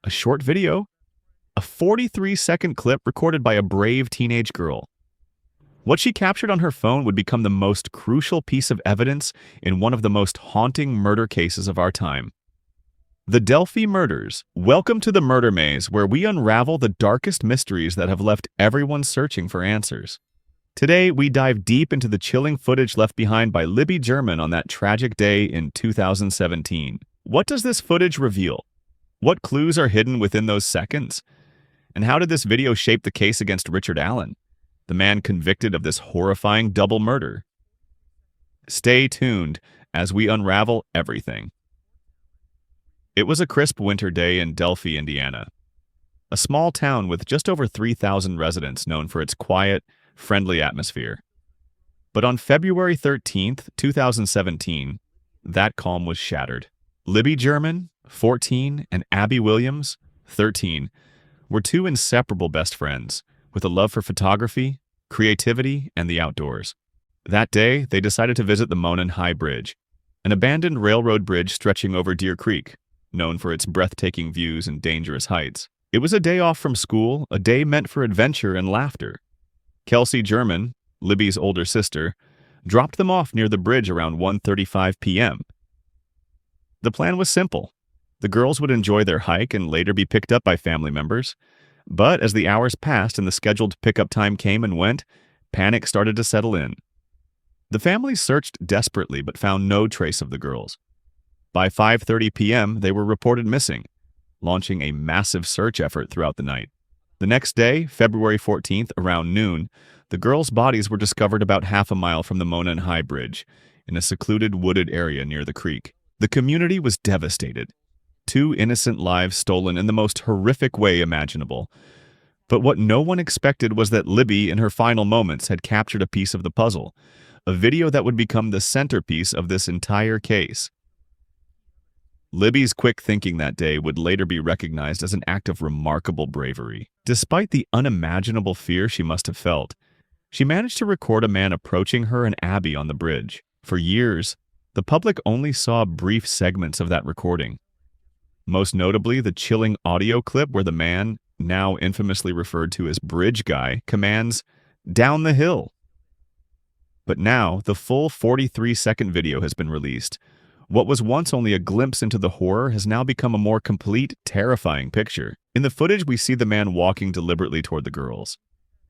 a short video, a 43-second clip recorded by a brave teenage girl. What she captured on her phone would become the most crucial piece of evidence in one of the most haunting murder cases of our time. The Delphi Murders. Welcome to the murder maze, where we unravel the darkest mysteries that have left everyone searching for answers. Today, we dive deep into the chilling footage left behind by Libby German on that tragic day in 2017. What does this footage reveal? What clues are hidden within those seconds? And how did this video shape the case against Richard Allen, the man convicted of this horrifying double murder? Stay tuned as we unravel everything. It was a crisp winter day in Delphi, Indiana, a small town with just over 3,000 residents known for its quiet, friendly atmosphere. But on February 13th, 2017, that calm was shattered. Libby German, 14, and Abby Williams, 13, were two inseparable best friends with a love for photography, creativity, and the outdoors. That day, they decided to visit the Monon High Bridge, an abandoned railroad bridge stretching over Deer Creek, known for its breathtaking views and dangerous heights. It was a day off from school, a day meant for adventure and laughter. Kelsey German, Libby's older sister, dropped them off near the bridge around 1:35 p.m. The plan was simple. The girls would enjoy their hike and later be picked up by family members. But as the hours passed and the scheduled pickup time came and went, panic started to settle in. The family searched desperately but found no trace of the girls. By 5:30 p.m., they were reported missing, launching a massive search effort throughout the night. The next day, February 14th, around noon, the girls' bodies were discovered about half a mile from the Monon High Bridge, in a secluded wooded area near the creek. The community was devastated. 2 innocent lives stolen in the most horrific way imaginable. But what no one expected was that Libby, in her final moments, had captured a piece of the puzzle, a video that would become the centerpiece of this entire case. Libby's quick thinking that day would later be recognized as an act of remarkable bravery. Despite the unimaginable fear she must have felt, she managed to record a man approaching her and Abby on the bridge. For years, the public only saw brief segments of that recording. Most notably, the chilling audio clip where the man, now infamously referred to as Bridge Guy, commands, "Down the hill." But now, the full 43-second video has been released. What was once only a glimpse into the horror has now become a more complete, terrifying picture. In the footage, we see the man walking deliberately toward the girls.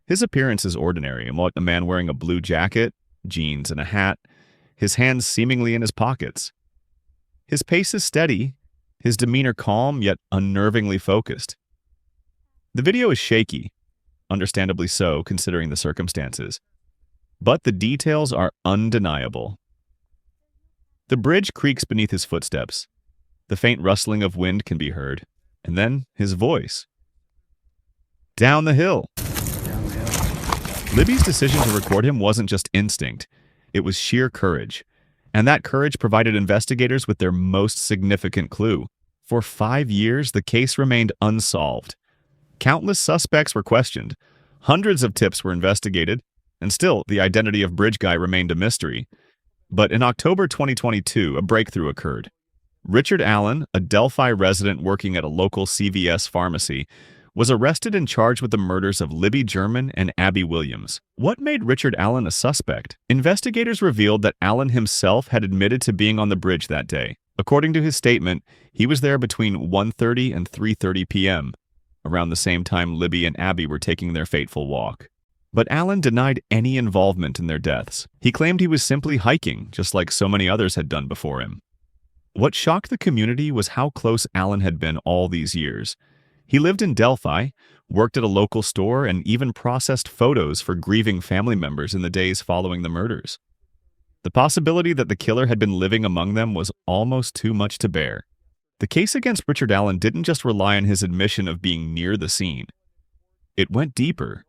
His appearance is ordinary, a man wearing a blue jacket, jeans, and a hat, his hands seemingly in his pockets. His pace is steady, his demeanor calm yet unnervingly focused. The video is shaky, understandably so considering the circumstances, but the details are undeniable. The bridge creaks beneath his footsteps. The faint rustling of wind can be heard, and then his voice. "Down the hill." Libby's decision to record him wasn't just instinct, it was sheer courage. And that courage provided investigators with their most significant clue. For 5 years, the case remained unsolved. Countless suspects were questioned, hundreds of tips were investigated, and still the identity of Bridge Guy remained a mystery. But in October 2022, a breakthrough occurred. Richard Allen, a Delphi resident working at a local CVS pharmacy, was arrested and charged with the murders of Libby German and Abby Williams. What made Richard Allen a suspect? Investigators revealed that Allen himself had admitted to being on the bridge that day. According to his statement, he was there between 1:30 and 3:30 p.m., around the same time Libby and Abby were taking their fateful walk. But Allen denied any involvement in their deaths. He claimed he was simply hiking, just like so many others had done before him. What shocked the community was how close Allen had been all these years. He lived in Delphi, worked at a local store, and even processed photos for grieving family members in the days following the murders. The possibility that the killer had been living among them was almost too much to bear. The case against Richard Allen didn't just rely on his admission of being near the scene. It went deeper.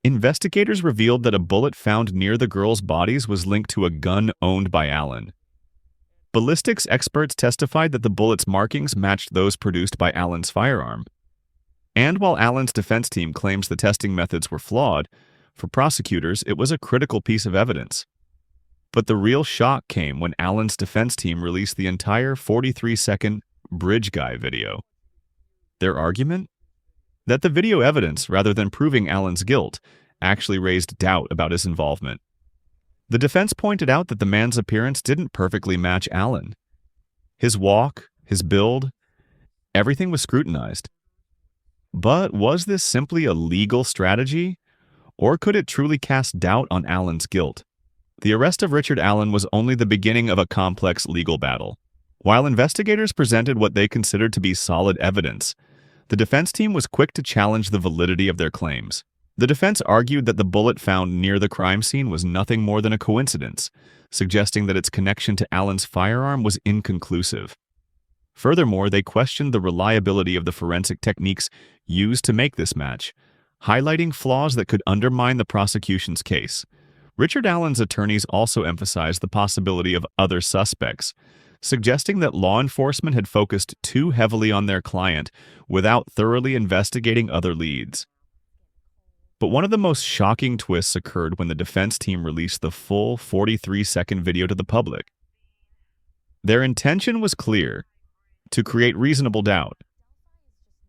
Investigators revealed that a bullet found near the girls' bodies was linked to a gun owned by Allen. Ballistics experts testified that the bullet's markings matched those produced by Allen's firearm. And while Allen's defense team claims the testing methods were flawed, for prosecutors it was a critical piece of evidence. But the real shock came when Allen's defense team released the entire 43-second Bridge Guy video. Their argument? That the video evidence, rather than proving Allen's guilt, actually raised doubt about his involvement. The defense pointed out that the man's appearance didn't perfectly match Allen. His walk, his build, everything was scrutinized. But was this simply a legal strategy, or could it truly cast doubt on Allen's guilt? The arrest of Richard Allen was only the beginning of a complex legal battle. While investigators presented what they considered to be solid evidence, the defense team was quick to challenge the validity of their claims. The defense argued that the bullet found near the crime scene was nothing more than a coincidence, suggesting that its connection to Allen's firearm was inconclusive. Furthermore, they questioned the reliability of the forensic techniques used to make this match, highlighting flaws that could undermine the prosecution's case. Richard Allen's attorneys also emphasized the possibility of other suspects, suggesting that law enforcement had focused too heavily on their client without thoroughly investigating other leads. But one of the most shocking twists occurred when the defense team released the full 43-second video to the public. Their intention was clear: to create reasonable doubt.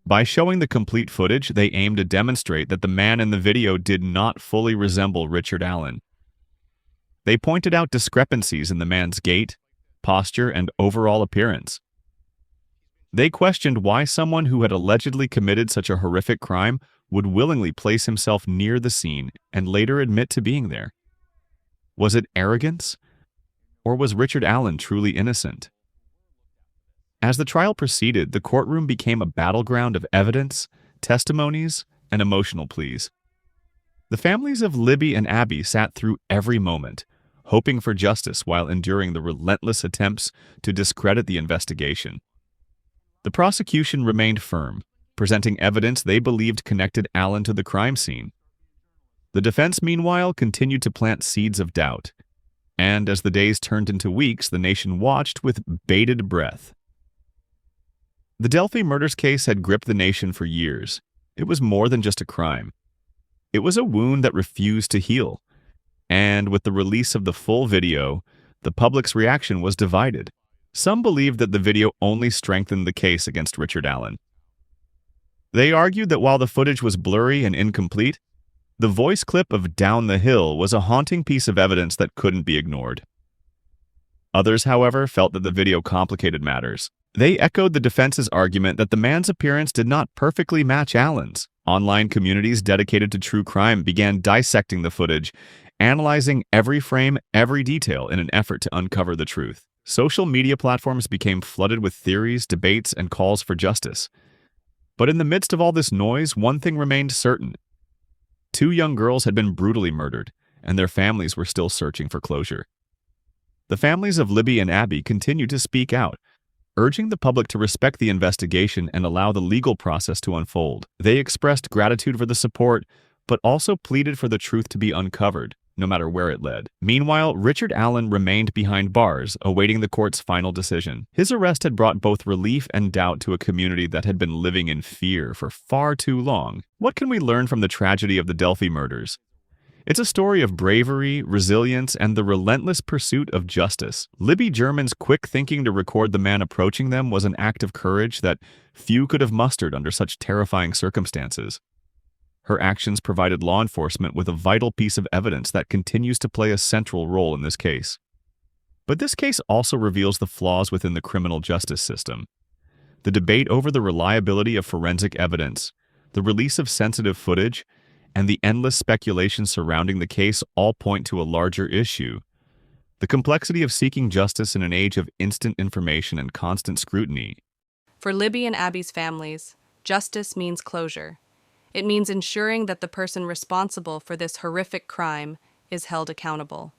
By showing the complete footage, they aimed to demonstrate that the man in the video did not fully resemble Richard Allen. They pointed out discrepancies in the man's gait, posture, and overall appearance. They questioned why someone who had allegedly committed such a horrific crime would willingly place himself near the scene and later admit to being there. Was it arrogance, or was Richard Allen truly innocent? As the trial proceeded, the courtroom became a battleground of evidence, testimonies, and emotional pleas. The families of Libby and Abby sat through every moment, hoping for justice while enduring the relentless attempts to discredit the investigation. The prosecution remained firm, presenting evidence they believed connected Allen to the crime scene. The defense, meanwhile, continued to plant seeds of doubt, and as the days turned into weeks, the nation watched with bated breath. The Delphi Murders case had gripped the nation for years. It was more than just a crime. It was a wound that refused to heal. And with the release of the full video, the public's reaction was divided. Some believed that the video only strengthened the case against Richard Allen. They argued that while the footage was blurry and incomplete, the voice clip of "Down the Hill" was a haunting piece of evidence that couldn't be ignored. Others, however, felt that the video complicated matters. They echoed the defense's argument that the man's appearance did not perfectly match Allen's. Online communities dedicated to true crime began dissecting the footage, analyzing every frame, every detail in an effort to uncover the truth. Social media platforms became flooded with theories, debates, and calls for justice. But in the midst of all this noise, one thing remained certain. 2 young girls had been brutally murdered, and their families were still searching for closure. The families of Libby and Abby continued to speak out, urging the public to respect the investigation and allow the legal process to unfold. They expressed gratitude for the support, but also pleaded for the truth to be uncovered, no matter where it led. Meanwhile, Richard Allen remained behind bars, awaiting the court's final decision. His arrest had brought both relief and doubt to a community that had been living in fear for far too long. What can we learn from the tragedy of the Delphi murders? It's a story of bravery, resilience, and the relentless pursuit of justice. Libby German's quick thinking to record the man approaching them was an act of courage that few could have mustered under such terrifying circumstances. Her actions provided law enforcement with a vital piece of evidence that continues to play a central role in this case. But this case also reveals the flaws within the criminal justice system. The debate over the reliability of forensic evidence, the release of sensitive footage, and the endless speculation surrounding the case all point to a larger issue: the complexity of seeking justice in an age of instant information and constant scrutiny. For Libby and Abby's families, justice means closure. It means ensuring that the person responsible for this horrific crime is held accountable.